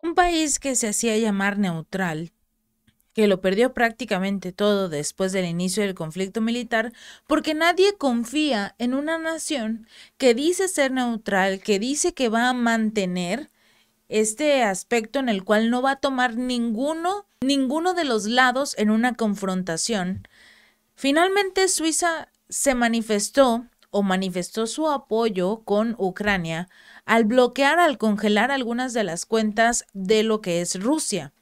Un país que se hacía llamar neutral, que lo perdió prácticamente todo después del inicio del conflicto militar, porque nadie confía en una nación que dice ser neutral, que dice que va a mantener este aspecto en el cual no va a tomar ninguno de los lados en una confrontación. Finalmente Suiza se manifestó o manifestó su apoyo con Ucrania al bloquear, al congelar algunas de las cuentas de lo que es Rusia.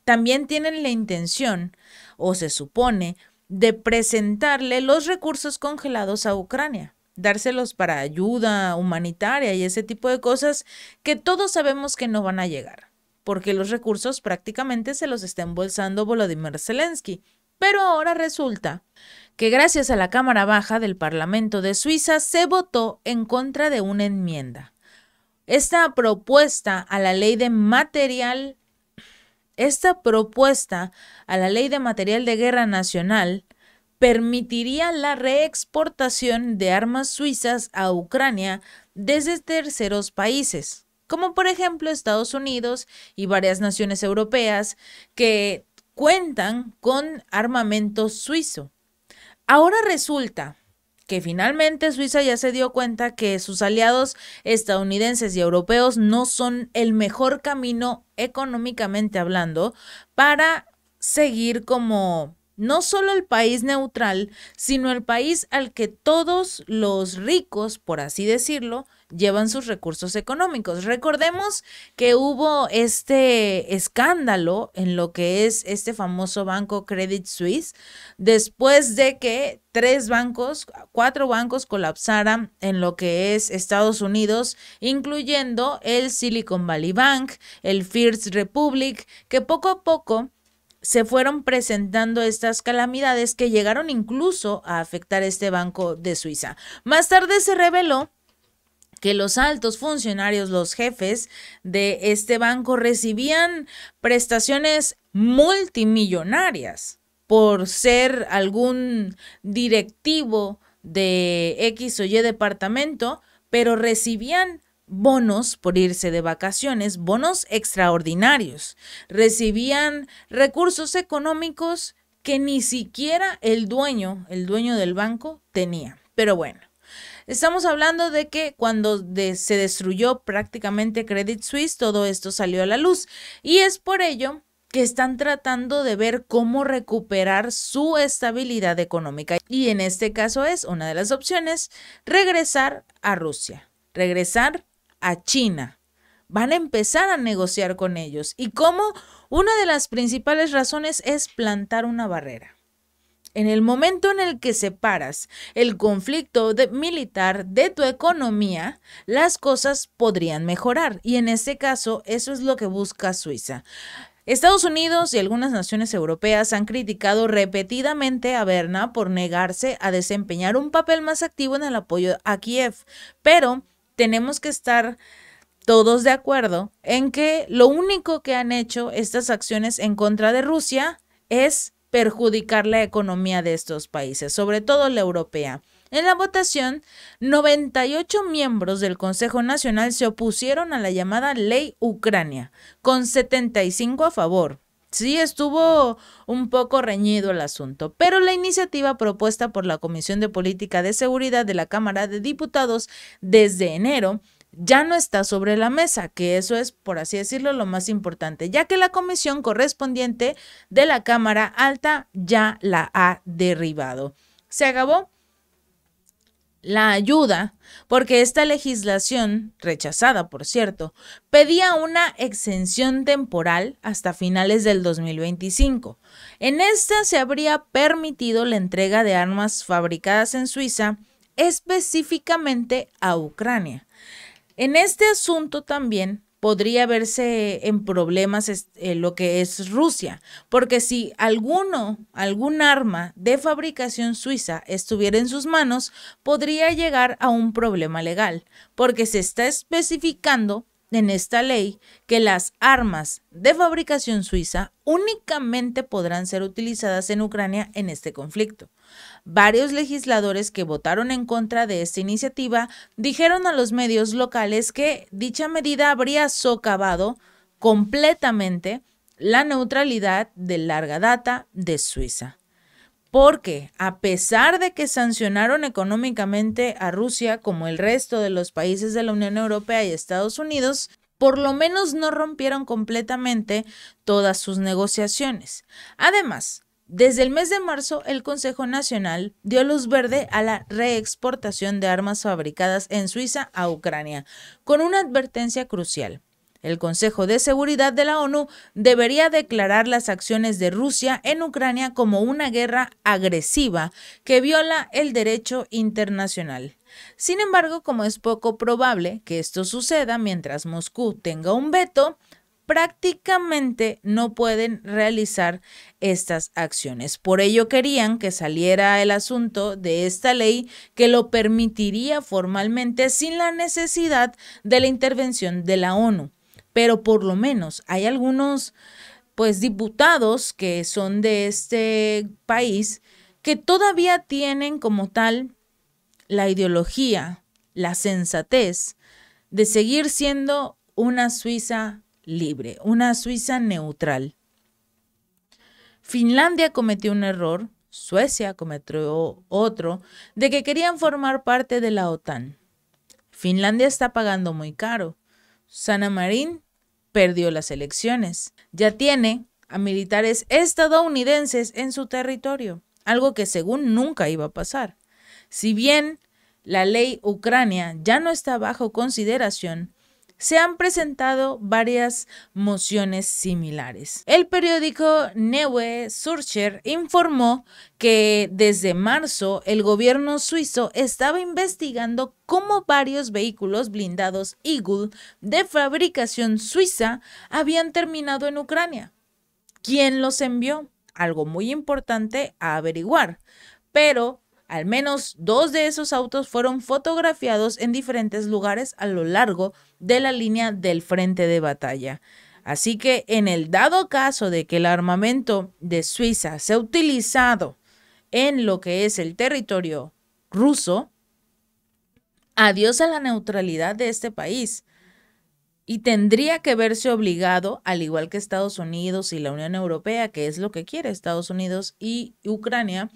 También tienen la intención, o se supone, de presentarle los recursos congelados a Ucrania, dárselos para ayuda humanitaria y ese tipo de cosas que todos sabemos que no van a llegar, porque los recursos prácticamente se los está embolsando Volodymyr Zelensky. Pero ahora resulta que gracias a la Cámara Baja del Parlamento de Suiza se votó en contra de una enmienda. Esta propuesta a la ley de material Esta propuesta a la Ley de Material de Guerra Nacional permitiría la reexportación de armas suizas a Ucrania desde terceros países, como por ejemplo Estados Unidos y varias naciones europeas que cuentan con armamento suizo. Ahora resulta que finalmente Suiza ya se dio cuenta que sus aliados estadounidenses y europeos no son el mejor camino económicamente hablando para seguir como no solo el país neutral, sino el país al que todos los ricos, por así decirlo, llevan sus recursos económicos. Recordemos que hubo este escándalo en lo que es este famoso banco Credit Suisse, después de que cuatro bancos colapsaran en lo que es Estados Unidos, incluyendo el Silicon Valley Bank, el First Republic, que poco a poco se fueron presentando estas calamidades que llegaron incluso a afectar este banco de Suiza. Más tarde se reveló que los altos funcionarios, los jefes de este banco recibían prestaciones multimillonarias por ser algún directivo de X o Y departamento, pero recibían bonos por irse de vacaciones, bonos extraordinarios. Recibían recursos económicos que ni siquiera el dueño del banco tenía. Pero bueno, estamos hablando de que cuando se destruyó prácticamente Credit Suisse, todo esto salió a la luz y es por ello que están tratando de ver cómo recuperar su estabilidad económica. Y en este caso es una de las opciones regresar a Rusia, regresar a China. Van a empezar a negociar con ellos. Y como una de las principales razones es plantar una barrera. En el momento en el que separas el conflicto militar de tu economía, las cosas podrían mejorar. Y en este caso, eso es lo que busca Suiza. Estados Unidos y algunas naciones europeas han criticado repetidamente a Berna por negarse a desempeñar un papel más activo en el apoyo a Kiev, pero tenemos que estar todos de acuerdo en que lo único que han hecho estas acciones en contra de Rusia es perjudicar la economía de estos países, sobre todo la europea. En la votación, 98 miembros del Consejo Nacional se opusieron a la llamada Ley Ucrania, con 75 a favor. Sí, estuvo un poco reñido el asunto, pero la iniciativa propuesta por la Comisión de Política de Seguridad de la Cámara de Diputados desde enero ya no está sobre la mesa, que eso es, por así decirlo, lo más importante, ya que la comisión correspondiente de la Cámara Alta ya la ha derribado. Se acabó la ayuda, porque esta legislación, rechazada por cierto, pedía una exención temporal hasta finales del 2025. En esta se habría permitido la entrega de armas fabricadas en Suiza, específicamente a Ucrania. En este asunto también podría verse en problemas lo que es Rusia, porque si algún arma de fabricación suiza estuviera en sus manos, podría llegar a un problema legal, porque se está especificando en esta ley que las armas de fabricación suiza únicamente podrán ser utilizadas en Ucrania en este conflicto. Varios legisladores que votaron en contra de esta iniciativa dijeron a los medios locales que dicha medida habría socavado completamente la neutralidad de larga data de Suiza. Porque a pesar de que sancionaron económicamente a Rusia como el resto de los países de la Unión Europea y Estados Unidos, por lo menos no rompieron completamente todas sus negociaciones. Además, desde el mes de marzo, el Consejo Nacional dio luz verde a la reexportación de armas fabricadas en Suiza a Ucrania, con una advertencia crucial. El Consejo de Seguridad de la ONU debería declarar las acciones de Rusia en Ucrania como una guerra agresiva que viola el derecho internacional. Sin embargo, como es poco probable que esto suceda mientras Moscú tenga un veto, prácticamente no pueden realizar estas acciones. Por ello querían que saliera el asunto de esta ley que lo permitiría formalmente sin la necesidad de la intervención de la ONU. Pero por lo menos hay algunos diputados que son de este país que todavía tienen como tal la ideología, la sensatez de seguir siendo una Suiza libre, una Suiza neutral. Finlandia cometió un error, Suecia cometió otro, de que querían formar parte de la OTAN. Finlandia está pagando muy caro. Sanna Marin perdió las elecciones. Ya tiene a militares estadounidenses en su territorio, algo que según nunca iba a pasar. Si bien la ley Ucrania ya no está bajo consideración, se han presentado varias mociones similares. El periódico Neue Zürcher informó que desde marzo el gobierno suizo estaba investigando cómo varios vehículos blindados Eagle de fabricación suiza habían terminado en Ucrania. ¿Quién los envió? Algo muy importante a averiguar, pero al menos 2 de esos autos fueron fotografiados en diferentes lugares a lo largo de la línea del frente de batalla. Así que en el dado caso de que el armamento de Suiza sea utilizado en lo que es el territorio ruso, adiós a la neutralidad de este país. Y tendría que verse obligado, al igual que Estados Unidos y la Unión Europea, que es lo que quiere Estados Unidos y Ucrania,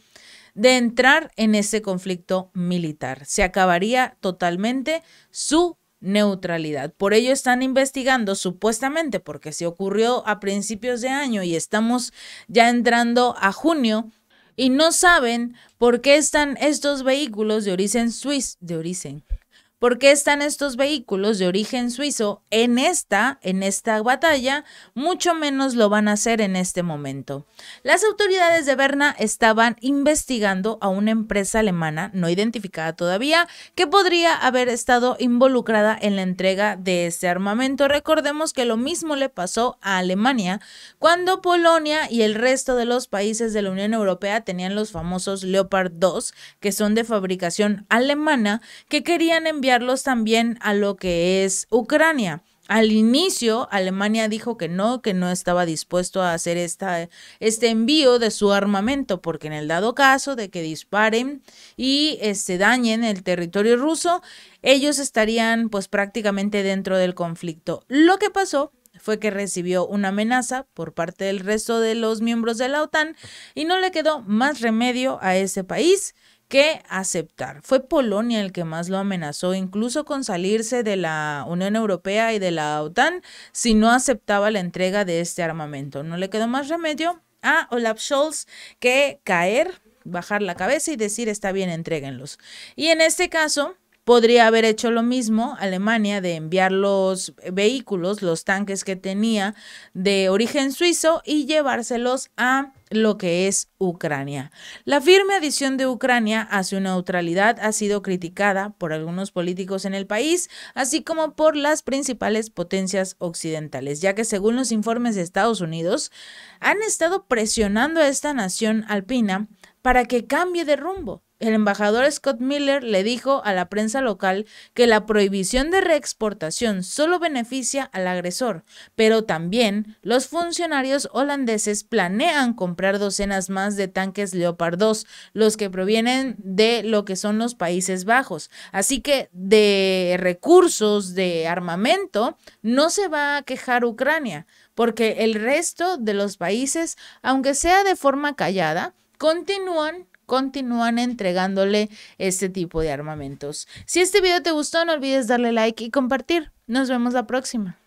de entrar en ese conflicto militar. Se acabaría totalmente su neutralidad. Por ello están investigando supuestamente, porque se ocurrió a principios de año y estamos ya entrando a junio y no saben por qué están estos vehículos de origen suizo, ¿por qué están estos vehículos de origen suizo en esta batalla? Mucho menos lo van a hacer en este momento. Las autoridades de Berna estaban investigando a una empresa alemana no identificada todavía que podría haber estado involucrada en la entrega de este armamento. Recordemos que lo mismo le pasó a Alemania cuando Polonia y el resto de los países de la Unión Europea tenían los famosos Leopard 2, que son de fabricación alemana, que querían enviarlos también a lo que es Ucrania. Al inicio, Alemania dijo que no estaba dispuesto a hacer este envío de su armamento, porque en el dado caso de que disparen y dañen el territorio ruso, ellos estarían prácticamente dentro del conflicto. Lo que pasó fue que recibió una amenaza por parte del resto de los miembros de la OTAN y no le quedó más remedio a ese país que aceptar. Fue Polonia el que más lo amenazó, incluso con salirse de la Unión Europea y de la OTAN si no aceptaba la entrega de este armamento. No le quedó más remedio a Olaf Scholz que caer, bajar la cabeza y decir está bien, entréguenlos. Y en este caso podría haber hecho lo mismo Alemania de enviar los vehículos, los tanques que tenía de origen suizo y llevárselos a lo que es Ucrania. La firme adición de Ucrania a su neutralidad ha sido criticada por algunos políticos en el país, así como por las principales potencias occidentales, ya que según los informes de Estados Unidos, han estado presionando a esta nación alpina para que cambie de rumbo. El embajador Scott Miller le dijo a la prensa local que la prohibición de reexportación solo beneficia al agresor, pero también los funcionarios holandeses planean comprar docenas más de tanques Leopard 2, los que provienen de lo que son los Países Bajos. Así que de recursos, de armamento, no se va a quejar Ucrania, porque el resto de los países, aunque sea de forma callada, continúan entregándole este tipo de armamentos. Si este video te gustó, no olvides darle like y compartir. Nos vemos la próxima.